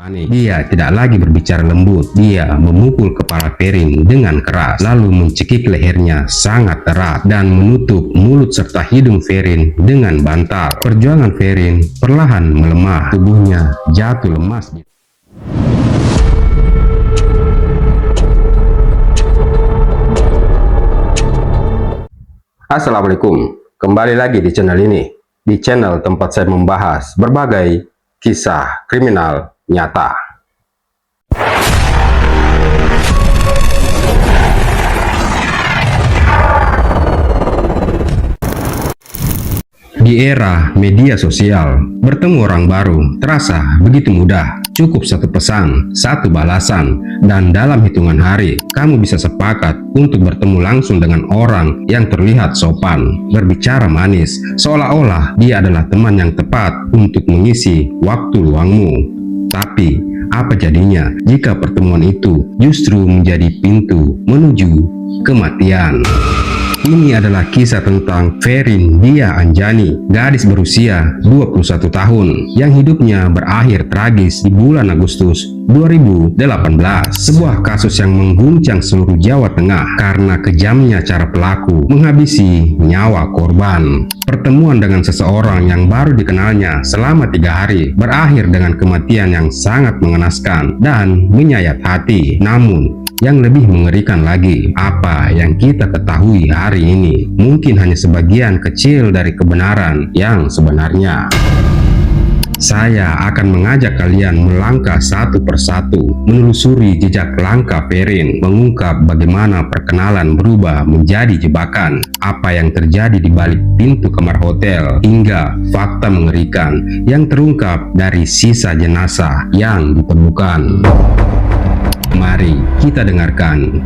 panik. Dia tidak lagi berbicara lembut. Dia memukul kepala Ferin dengan keras, lalu mencekik lehernya sangat erat dan menutup mulut serta hidung Ferin dengan bantal. Perjuangan Ferin perlahan melemah. Tubuhnya jatuh lemas. Assalamualaikum, kembali lagi di channel ini. Di channel tempat saya membahas berbagai kisah kriminal nyata. Di era media sosial, bertemu orang baru terasa begitu mudah. Cukup satu pesan, satu balasan, dan dalam hitungan hari, kamu bisa sepakat untuk bertemu langsung dengan orang yang terlihat sopan, berbicara manis, seolah-olah dia adalah teman yang tepat untuk mengisi waktu luangmu. Tapi, apa jadinya jika pertemuan itu justru menjadi pintu menuju kematian? Ini adalah kisah tentang Ferin Dia Anjani, gadis berusia 21 tahun yang hidupnya berakhir tragis di bulan Agustus 2018. Sebuah kasus yang mengguncang seluruh Jawa Tengah karena kejamnya cara pelaku menghabisi nyawa korban. Pertemuan dengan seseorang yang baru dikenalnya selama 3 hari berakhir dengan kematian yang sangat mengenaskan dan menyayat hati. Namun, yang lebih mengerikan lagi, apa yang kita ketahui hari ini mungkin hanya sebagian kecil dari kebenaran yang sebenarnya. Saya akan mengajak kalian melangkah satu persatu, menelusuri jejak langkah Ferin, mengungkap bagaimana perkenalan berubah menjadi jebakan, apa yang terjadi di balik pintu kamar hotel, hingga fakta mengerikan yang terungkap dari sisa jenazah yang ditemukan. Mari kita dengarkan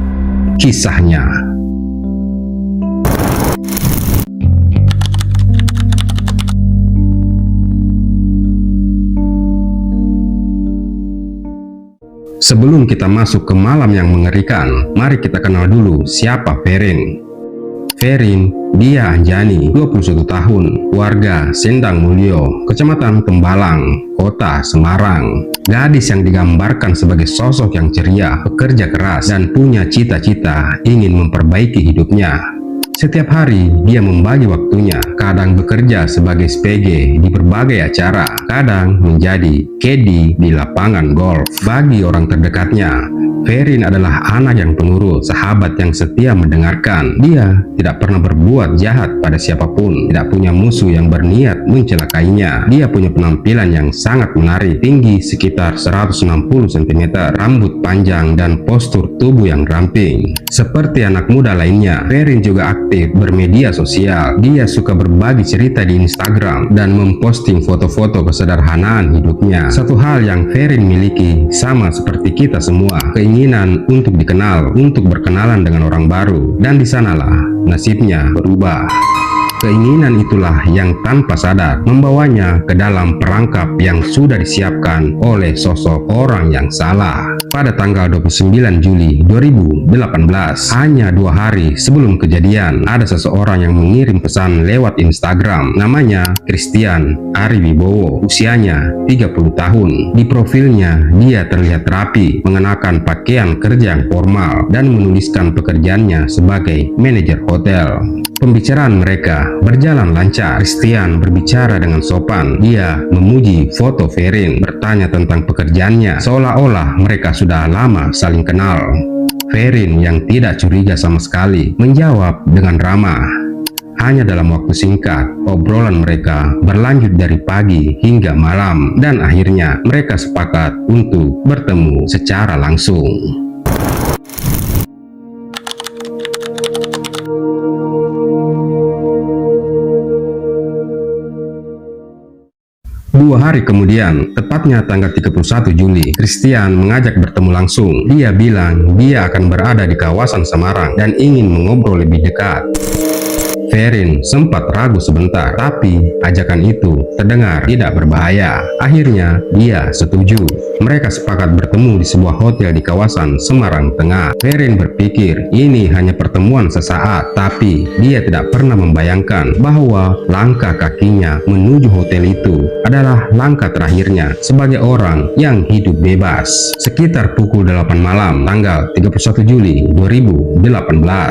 kisahnya. Sebelum kita masuk ke malam yang mengerikan, mari kita kenal dulu siapa Ferin. Ferin Dia Anjani, 21 tahun, warga Sendang Mulyo, Kecamatan Tembalang, Kota Semarang. Gadis yang digambarkan sebagai sosok yang ceria, pekerja keras, dan punya cita-cita ingin memperbaiki hidupnya. Setiap hari dia membagi waktunya, kadang bekerja sebagai SPG di berbagai acara, kadang menjadi caddy di lapangan golf. Bagi orang terdekatnya, Ferin adalah anak yang penurut, sahabat yang setia mendengarkan. Dia tidak pernah berbuat jahat pada siapapun, tidak punya musuh yang berniat mencelakainya. Dia punya penampilan yang sangat menarik, tinggi sekitar 160 cm, rambut panjang, dan postur tubuh yang ramping. Seperti anak muda lainnya, Ferin juga aktif bermedia sosial. Dia suka berbagi cerita di Instagram dan memposting foto-foto kesederhanaan hidupnya. Satu hal yang Ferin miliki sama seperti kita semua, keinginan untuk dikenal, untuk berkenalan dengan orang baru, dan di sanalah nasibnya berubah. Keinginan itulah yang tanpa sadar membawanya ke dalam perangkap yang sudah disiapkan oleh sosok orang yang salah. Pada tanggal 29 Juli 2018, hanya 2 hari sebelum kejadian, ada seseorang yang mengirim pesan lewat Instagram. Namanya Christian Ariwibowo, usianya 30 tahun. Di profilnya, dia terlihat rapi, mengenakan pakaian kerja yang formal, dan menuliskan pekerjaannya sebagai manajer hotel. Pembicaraan mereka berjalan lancar. Christian berbicara dengan sopan. Dia memuji foto Ferin, bertanya tentang pekerjaannya, seolah-olah mereka sudah lama saling kenal. Ferin yang tidak curiga sama sekali menjawab dengan ramah. Hanya dalam waktu singkat, obrolan mereka berlanjut dari pagi hingga malam, dan akhirnya mereka sepakat untuk bertemu secara langsung. 2 hari kemudian, tepatnya tanggal 31 Juli, Christian mengajak bertemu langsung. Dia bilang dia akan berada di kawasan Semarang dan ingin mengobrol lebih dekat. Ferin sempat ragu sebentar, tapi ajakan itu terdengar tidak berbahaya. Akhirnya dia setuju. Mereka sepakat bertemu di sebuah hotel di kawasan Semarang Tengah. Ferin berpikir ini hanya pertemuan sesaat, tapi dia tidak pernah membayangkan bahwa langkah kakinya menuju hotel itu adalah langkah terakhirnya sebagai orang yang hidup bebas. Sekitar pukul 8 malam tanggal 31 Juli 2018,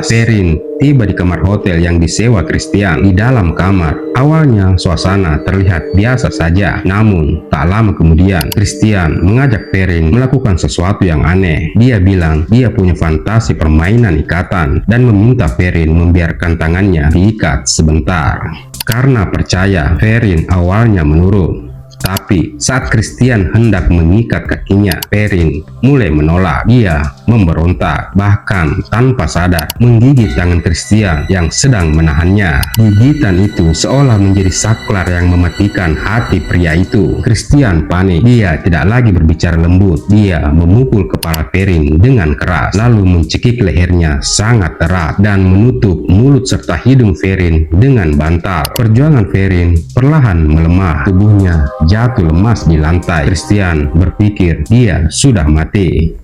Ferin tiba di kamar hotel yang disewa Christian. Di dalam kamar, awalnya suasana terlihat biasa saja, namun tak lama kemudian Christian mengajak Ferin melakukan sesuatu yang aneh. Dia bilang dia punya fantasi permainan ikatan dan meminta Ferin membiarkan tangannya diikat sebentar. Karena percaya, Ferin awalnya menurut. Tapi saat Christian hendak mengikat kakinya, Ferin mulai menolak. Dia memberontak, bahkan tanpa sadar menggigit tangan Christian yang sedang menahannya. Gigitan itu seolah menjadi saklar yang mematikan hati pria itu. Christian panik. Dia tidak lagi berbicara lembut. Dia memukul kepala Ferin dengan keras, lalu mencekik lehernya sangat erat dan menutup mulut serta hidung Ferin dengan bantal. Perjuangan Ferin perlahan melemah. Tubuhnya jatuh lemas di lantai. Christian berpikir dia sudah mati.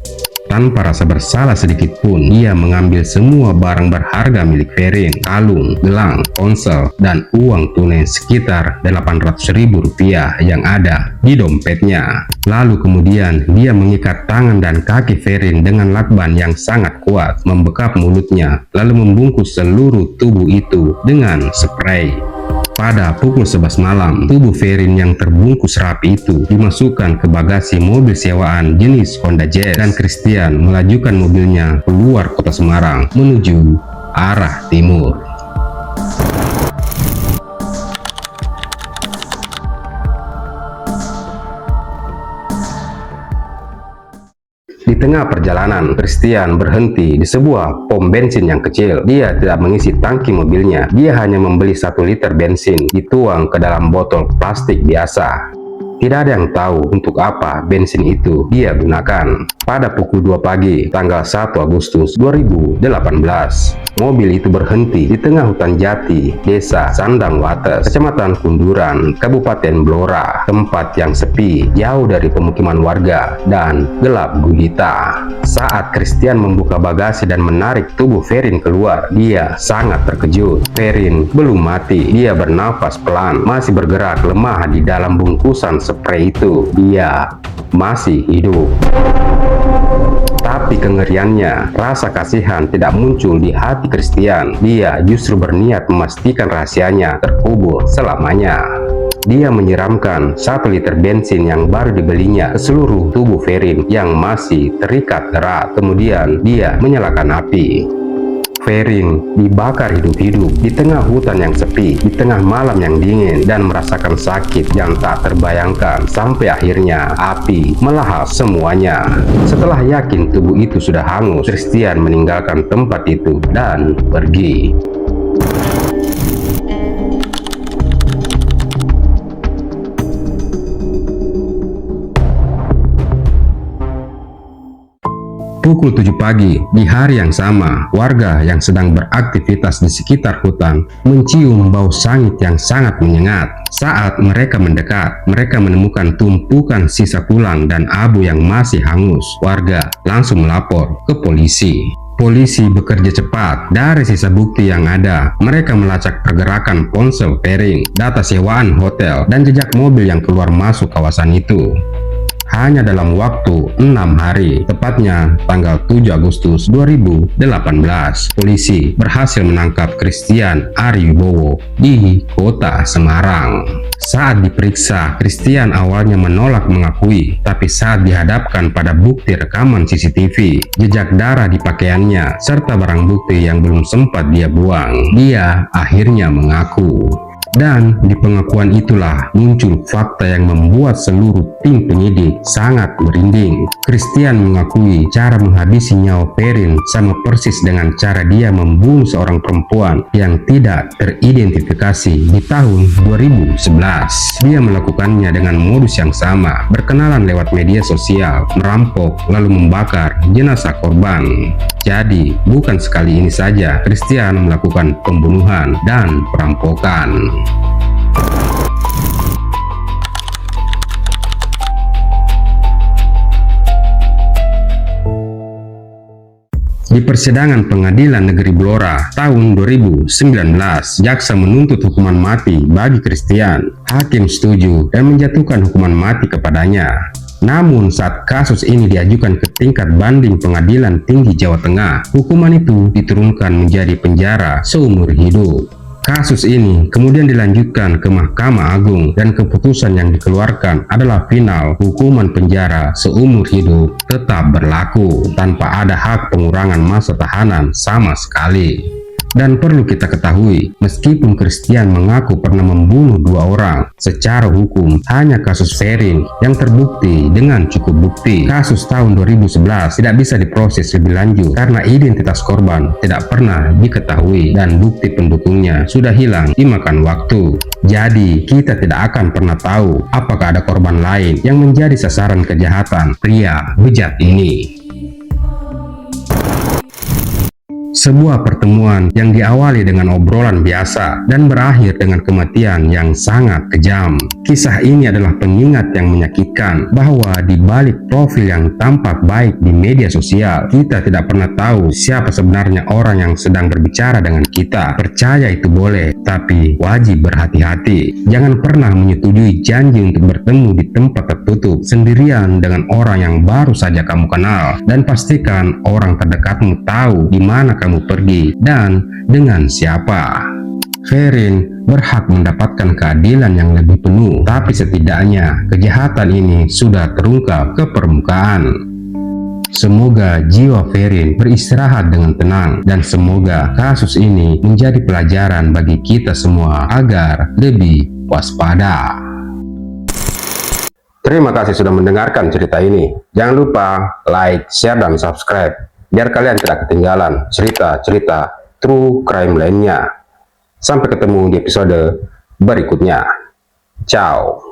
Tanpa rasa bersalah sedikit pun, dia mengambil semua barang berharga milik Ferin, kalung, gelang, ponsel, dan uang tunai sekitar Rp800.000 yang ada di dompetnya. Lalu kemudian dia mengikat tangan dan kaki Ferin dengan lakban yang sangat kuat, membekap mulutnya, lalu membungkus seluruh tubuh itu dengan spray. Pada pukul 11 malam, tubuh Ferin yang terbungkus rapi itu dimasukkan ke bagasi mobil sewaan jenis Honda Jazz dan Christian melajukan mobilnya keluar kota Semarang menuju arah timur. Di tengah perjalanan, Christian berhenti di sebuah pom bensin yang kecil. Dia tidak mengisi tangki mobilnya. Dia hanya membeli 1 liter bensin dituang ke dalam botol plastik biasa. Tidak ada yang tahu untuk apa bensin itu dia gunakan. Pada pukul 2 pagi, tanggal 1 Agustus 2018, mobil itu berhenti di tengah hutan jati, desa Sandangwates, kecamatan Kunduran, Kabupaten Blora, tempat yang sepi, jauh dari pemukiman warga, dan gelap gulita. Saat Christian membuka bagasi dan menarik tubuh Ferin keluar, dia sangat terkejut. Ferin belum mati, dia bernafas pelan, masih bergerak lemah di dalam bungkusan spray itu. Dia masih hidup. Tapi kengeriannya, rasa kasihan tidak muncul di hati Christian. Dia justru berniat memastikan rahasianya terkubur selamanya. Dia menyiramkan 1 liter bensin yang baru dibelinya ke seluruh tubuh Ferin yang masih terikat erat. Kemudian dia menyalakan api. Ferin dibakar hidup-hidup di tengah hutan yang sepi, di tengah malam yang dingin, dan merasakan sakit yang tak terbayangkan sampai akhirnya api melahap semuanya. Setelah yakin tubuh itu sudah hangus, Christian meninggalkan tempat itu dan pergi. Pukul 7 pagi, di hari yang sama, warga yang sedang beraktivitas di sekitar hutan mencium bau sangit yang sangat menyengat. Saat mereka mendekat, mereka menemukan tumpukan sisa tulang dan abu yang masih hangus. Warga langsung melapor ke polisi. Polisi bekerja cepat. Dari sisa bukti yang ada, mereka melacak pergerakan ponsel Ferin, data sewaan hotel, dan jejak mobil yang keluar masuk kawasan itu. Hanya dalam waktu 6 hari, tepatnya tanggal 7 Agustus 2018, polisi berhasil menangkap Christian Ariwibowo di kota Semarang. Saat diperiksa, Christian awalnya menolak mengakui, tapi saat dihadapkan pada bukti rekaman CCTV, jejak darah di pakaiannya, serta barang bukti yang belum sempat dia buang, dia akhirnya mengaku. Dan di pengakuan itulah muncul fakta yang membuat seluruh tim penyidik sangat merinding. Christian mengakui cara menghabisi nyawa Verin sama persis dengan cara dia membunuh seorang perempuan yang tidak teridentifikasi di tahun 2011. Dia melakukannya dengan modus yang sama, berkenalan lewat media sosial, merampok, lalu membakar jenazah korban. Jadi, bukan sekali ini saja Christian melakukan pembunuhan dan perampokan. Di persidangan Pengadilan Negeri Blora tahun 2019, jaksa menuntut hukuman mati bagi Christian. Hakim setuju dan menjatuhkan hukuman mati kepadanya. Namun saat kasus ini diajukan ke tingkat banding Pengadilan Tinggi Jawa Tengah, hukuman itu diturunkan menjadi penjara seumur hidup. Kasus ini kemudian dilanjutkan ke Mahkamah Agung dan keputusan yang dikeluarkan adalah final. Hukuman penjara seumur hidup tetap berlaku tanpa ada hak pengurangan masa tahanan sama sekali. Dan perlu kita ketahui, meskipun Christian mengaku pernah membunuh 2 orang, secara hukum hanya kasus Verin yang terbukti dengan cukup bukti. Kasus tahun 2011 tidak bisa diproses lebih lanjut karena identitas korban tidak pernah diketahui dan bukti pendukungnya sudah hilang dimakan waktu. Jadi kita tidak akan pernah tahu apakah ada korban lain yang menjadi sasaran kejahatan pria bejat ini. Sebuah pertemuan yang diawali dengan obrolan biasa dan berakhir dengan kematian yang sangat kejam. Kisah ini adalah pengingat yang menyakitkan bahwa di balik profil yang tampak baik di media sosial, kita tidak pernah tahu siapa sebenarnya orang yang sedang berbicara dengan kita. Percaya itu boleh, tapi wajib berhati-hati. Jangan pernah menyetujui janji untuk bertemu di tempat tertutup sendirian dengan orang yang baru saja kamu kenal, dan pastikan orang terdekatmu tahu di mana kamu pergi dan dengan siapa. Verin berhak mendapatkan keadilan yang lebih penuh, tapi setidaknya kejahatan ini sudah terungkap ke permukaan. Semoga jiwa Verin beristirahat dengan tenang, dan semoga kasus ini menjadi pelajaran bagi kita semua agar lebih waspada. Terima kasih sudah mendengarkan cerita ini. Jangan lupa like, share, dan subscribe biar kalian tidak ketinggalan cerita-cerita true crime lainnya. Sampai ketemu di episode berikutnya. Ciao.